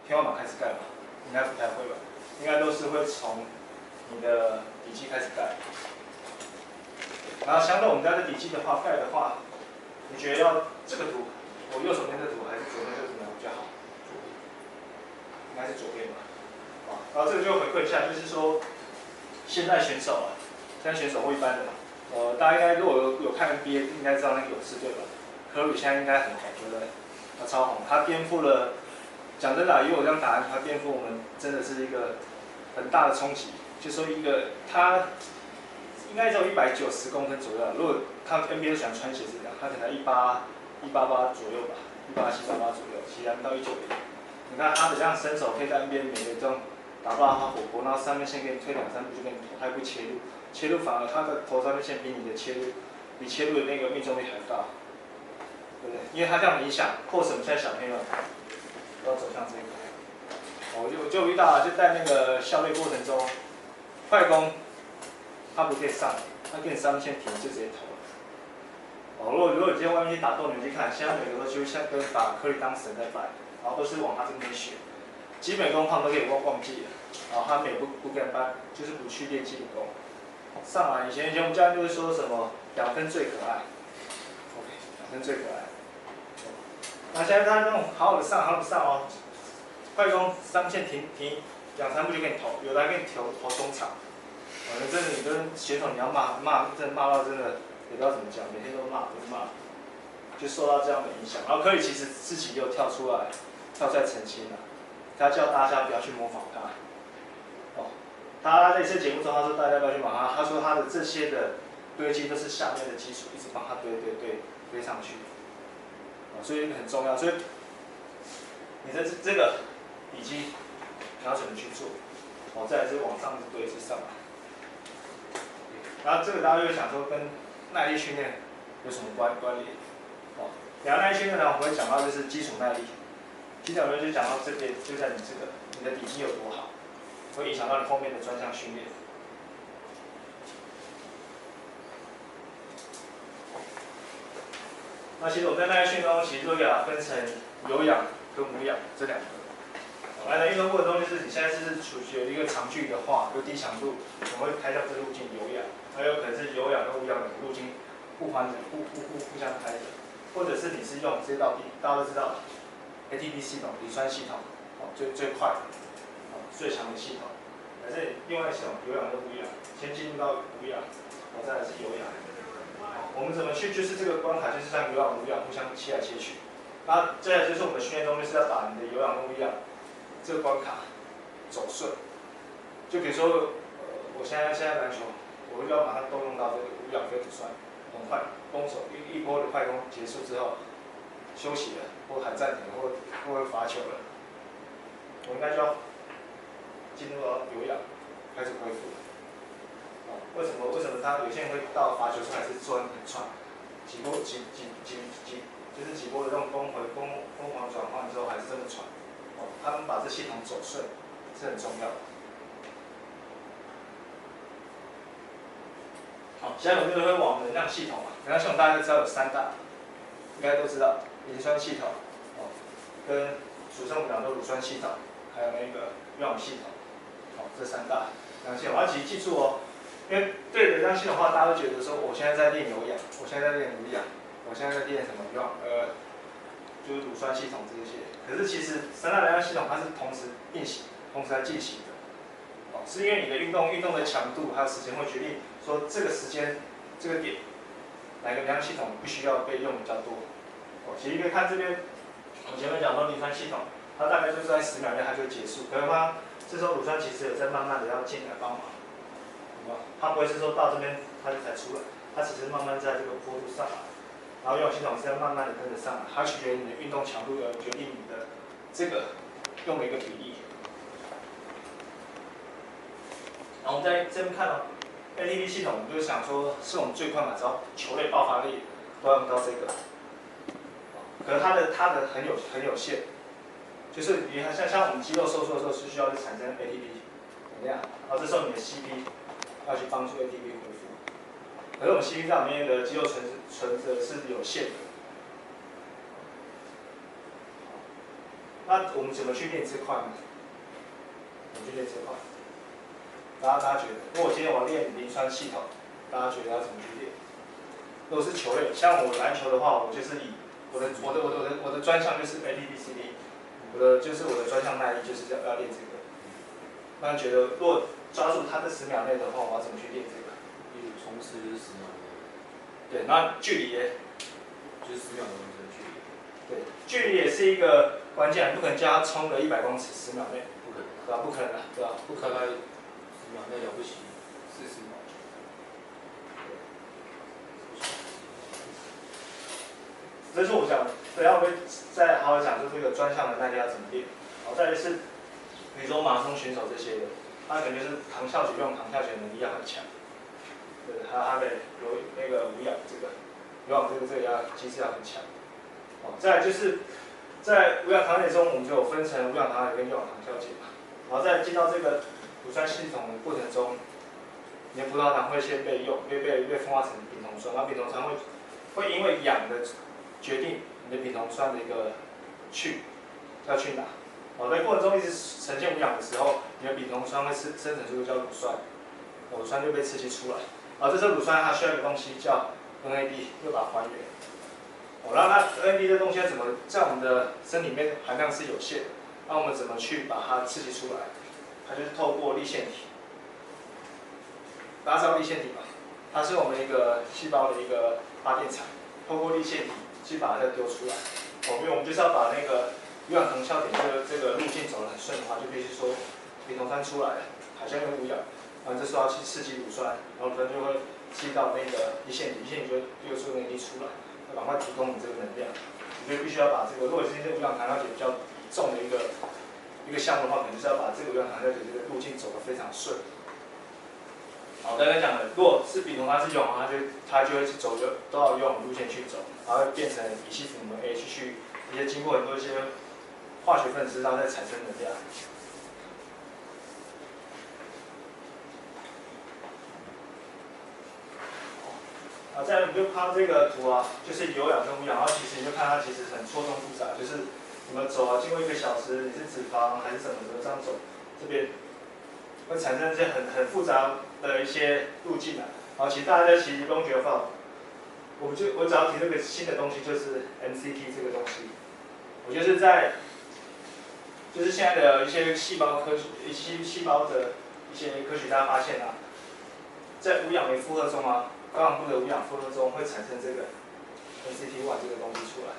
天花板开始盖嘛？应该不太会吧？应该都是会从你的底基开始盖。然后相对我们家的底基的话，盖的话，你觉得要这个图，我右手边这图还是左边这图比较好？应该是左边吧。啊，然后这个就回馈一下，就是说，现在选手啊，现在选手或一般的，大家应该如果有看 NBA， 应该知道那个勇士队吧？科里现在应该很红，对不对？他超红，他颠覆了。讲真的，以我这样打，他颠覆我们真的是一个很大的冲击。就说一个他应该只有190公分左右。如果他 NBA 喜欢穿鞋子的，他可能188左右吧，187、188左右，其实还不到190。你看他的这样身手，可以在 NBA 每个这种打爆他火锅，然后三分线给你推2、3步就给你投，他不切入，切入反而他的投三分线比你的切入，比切入的那个命中率还高，对不对？因为他这样影响，或者我们现在小朋友都要走向这一块。我就遇到了，就在那个校队过程中，快攻他不可以上，他给你三分线停就直接投了。如果你今天外面去打斗牛，去看，现在每个都就像跟把科里当神在拜，然后都是往他这边学。基本功他们都可以忘记了，然后他们也不跟班，就是不去练基本功。上来以前我们教练就会说什么2分最可爱 ，OK， 2分最可爱。那现在他那种好好的上哦，快攻三分线停2、3步就给你投，有的还给你投中场。真的你跟选手你要骂，真的骂到真的也不知道怎么讲，每天都骂，就受到这样的影响。然后科里其实自己又跳出来澄清了，他叫大家不要去模仿他。他在一次节目中他说大家不要去模仿他，他说他的这些的堆积都是下面的基础，一直帮他堆上去。所以很重要，所以你的这个底基你要怎么去做？再来是往上堆是上来。然后这个大家就会想说跟耐力训练有什么关联？然后耐力训练呢，我们会讲到就是基础耐力。基础耐力就讲到这边，就在你的底基有多好，会影响到你后面的专项训练。那其实我在耐力训练中，其实都给它分成有氧跟无氧这2个。来的运动过程中，就是你现在是处于一个长距离的话，有低强度，我们会开掉这路径有氧，还有可能是有氧跟无氧的路径互相开的，或者是你是用这道题，大家都知道 ATP 系统、磷酸系统，最快的，最强的系统。可是另外一系统有氧跟无氧，先进入到无氧，再来是有氧。我们怎么去？就是这个关卡，就是像有氧无氧互相切来切去。那接下来就是我们训练中就是要把你的有氧跟无氧这个关卡走顺。就比如说，我现在篮球，我就要马上动用到这个无氧跟乳酸，很快攻守一波的快攻结束之后，休息了，或还暂停，或罚球了，我应该就要进入到有氧开始恢复。为什么他有些人会到罚球出来是说很喘，几波的这种疯狂转换之后还是真的喘。他们把这系统走顺是很重要的。好，现在我们就会往能量系统嘛，能量系统大家都知道有3大，应该都知道，磷酸系统，跟俗称我们讲的乳酸系统，还有那个有氧系统，这3大能量系统。其实记住哦。因为对能量系统的话，大家都觉得说，我现在在练有氧，我现在在练无氧，我现在在练什么有氧就是乳酸系统这些。可是其实3大能量系统它是同时并行，同时在进行的。是因为你的运动的强度还有时间会决定说这个时间这个点哪个能量系统必须要被用比较多。其实可以看这边，我前面讲说磷酸系统，它大概就是在10秒内它就会结束，可是它这时候乳酸其实有在慢慢的要进来帮忙。它不会是说到这边它就才出来，它只是慢慢在这个坡度上来，然后有氧系统是要慢慢的跟着上来，它取决于你的运动强度而决定你的这个用的一个比例。然后我们在这边看到 ATP 系统，我们就想说是我们最快嘛，只要球类爆发力都要用到这个，可是它的很有限，就是你看像我们肌肉收缩的时候是需要产生 ATP 能量，然后这时候你的 CP。要去帮助 ATP 恢复，可是我们 CP 在里面的肌肉存着是有限的。那我们怎么去练这块呢？怎么去练这块？大家觉得，如果今天我要练磷酸系统，大家觉得要怎么去练？如果是球类，像我篮球的话，我就是以我的专项就是 ATP-CD， 我的专项耐力就是要练这个。那觉得如果抓住它的10秒内的话，我要怎么去练这个？例如冲刺就是10秒内。对，那距离耶？就是10秒钟的距离。对，距离也是一个关键，不可能叫他冲个100公尺10秒内，不可能，对吧？不可能的，对吧？不可能。大概10秒内了不起40秒。这是我讲的，等下我会再好好讲，就这个专项的耐力要怎么练。好，再来是，比如说马拉松选手这些的，他可能就是扛跳举、用扛跳举的能力要很强，对，还有他的那个无氧这个，有氧这个机制要很强。好，再来就是在无氧扛铁中，我们就有分成无氧扛铁跟有氧扛跳解嘛。然后在进到这个乳酸系统的过程中，你的葡萄糖会先被分化成丙酮酸，然后丙酮酸会因为氧的决定你的丙酮酸的一个要去哪。好，在过程中一直呈现无氧的时候，你的丙酮酸会生成出一个叫乳酸，乳酸就被刺激出来。然后这时候乳酸它需要一个东西叫 NAD， 又把它还原。那 NAD 的东西怎么在我们的身体里面含量是有限的？那我们怎么去把它刺激出来？它就是透过粒线体。大家知道粒线体吗？它是我们一个细胞的一个发电厂，透过粒线体去把它丢出来。因为我们就是要把那个有氧扛跳点这个路径走得很顺的话，就必须说丙酮酸出来了，好像有无氧，然后这时候要去刺激乳酸，然后乳酸就会吸到那个粒线体，粒线体就丢出那粒出来。赶快提供你这个能量，所以必须要把这个，如果今天无氧扛跳解比较重的一个项目的话，可能就是要把这个无氧扛跳解这个路径走得非常顺。好，刚才讲的，如果是丙酮它是有氧，它就会去走都要用路线去走，然后会变成乙烯辅酶 H 去一些经过很多一些化学分子，然后再产生能量。再来我们就看到这个图啊，就是有氧跟无氧，然后其实你就看它其实很错综复杂，就是怎么走啊，经过1个小时，你是脂肪还是什么这样走，这边会产生这些很复杂的一些路径啊。然后其实大家其实不用觉得放，我只要提这个新的东西，就是 MCT 这个东西，我就是现在的一些细胞的一些科学家发现啊，在无氧酶负荷中啊。高强度的无氧负荷中会产生这个 NCT1 这个东西出来。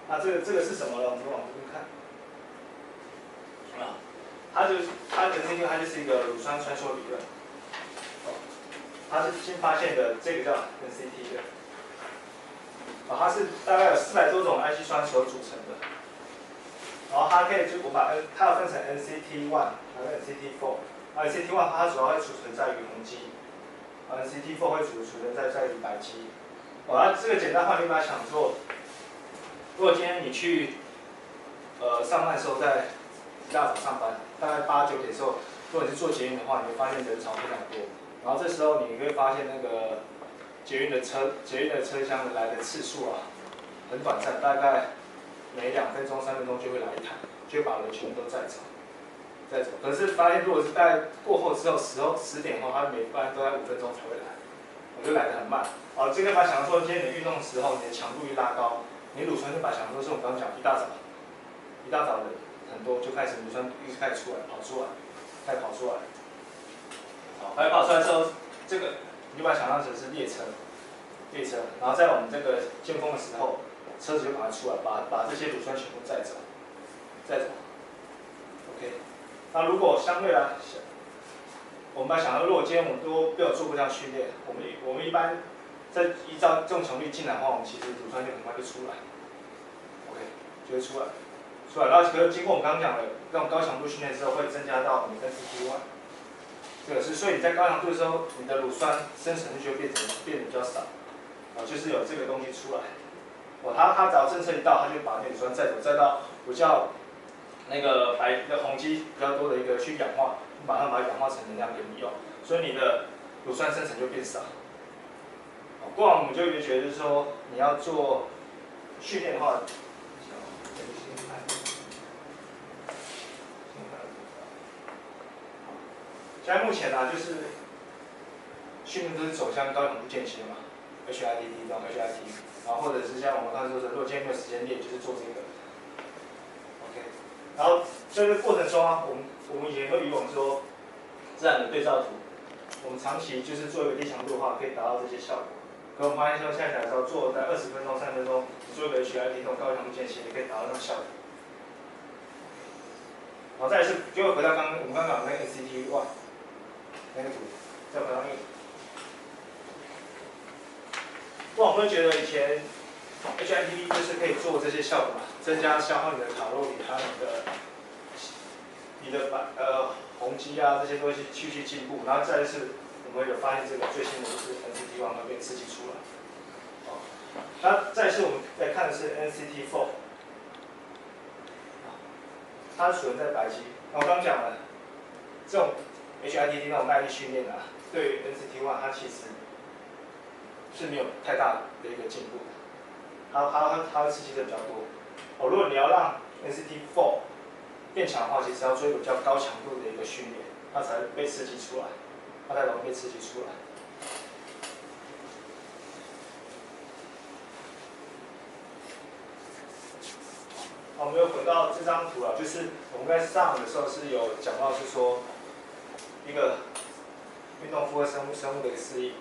那这个是什么呢？我们往这边看。它的 NCT1 它就是一个乳酸穿梭理论。它是新发现的这个叫 NCT 的。它是大概有400多种氨基酸所组成的。然后它可以它要分成 NCT1 和 NCT4。NCT1 它主要会储存在于宏肌。NCT4 会储存在于白肌。那这个简单化，你把它想做，如果今天你去上班的时候在一大早上班，大概8、9点的时候，如果你是坐捷运的话，你会发现人潮非常多。然后这时候你会发现那个捷运的车厢来的次数啊，很短暂，大概每2分钟、3分钟就会来一台，就会把人全部都载走。可是发现，如果是大概过后之后10点后，它每班都在5分钟才会来，我就来得很慢。好，这个把想说，今天你运动的时候，你的强度一拉高，你乳酸就把想说是我们刚刚讲一大早的很多就开始乳酸一直开始跑出来。好，跑出来之后，这个你就把它想象成是列车，然后在我们这个尖峰的时候，车子就把它出来，把这些乳酸全部载走。OK。那如果相对来，我们想到，如果今天我们都没有做过这样训练，我们一般在依照这种强力进来的话，我们其实乳酸就很快就出来 ，OK， 就会出来。然后可是经过我们刚刚讲的这种高强度训练之后，会增加到你的 NCT1， 这个是，所以你在高强度的时候，你的乳酸生成就会变得比较少，就是有这个东西出来。它只要政策一到，它就把那乳酸载到比较那个宏肌比较多的一个去氧化，马上把它氧化成能量给你用，所以你的乳酸生成就变少。过往我们就觉得就是说，你要做训练的话，现在目前呢、就是训练都是走向高强度间歇嘛 ，HIIT 到 HIIT， 然后或者是像我们刚才说的，如果今天没有时间练，就是做这个。OK， 然后在这个过程中啊，我们以前会以往说自然的对照图，我们长期就是做一个低强度的话，可以达到这些效果。可我们发现说，现在来说做在20分钟、30分钟，你做一个 HIIT 这种高强度间歇，也可以达到那种效果。然后再来是，就回到我们刚刚讲的那个 NCT 1那个图，再回到那个。不然我们会觉得以前 HIIT 就是可以做这些效果嘛，增加消耗你的卡路里，还有你的宏肌啊这些东西去进步。然后再来是，我们有发现这个最新的就是 NCT 1会被刺激出来。哦，那再是我们在看的是 NCT 4，它是存在白肌。那我刚讲了，这种 HIIT 那种耐力训练啊，对于 NCT 1它其实是没有太大的一个进步的，它会刺激的比较多。哦，如果你要让 NCT 4变强的话，其实要做一个比较高强度的一个训练，它才会被刺激出来，它才容易被刺激出来。好，我们又回到这张图了，就是我们在上的时候是有讲到，是说一个运动负荷生物的一个示意。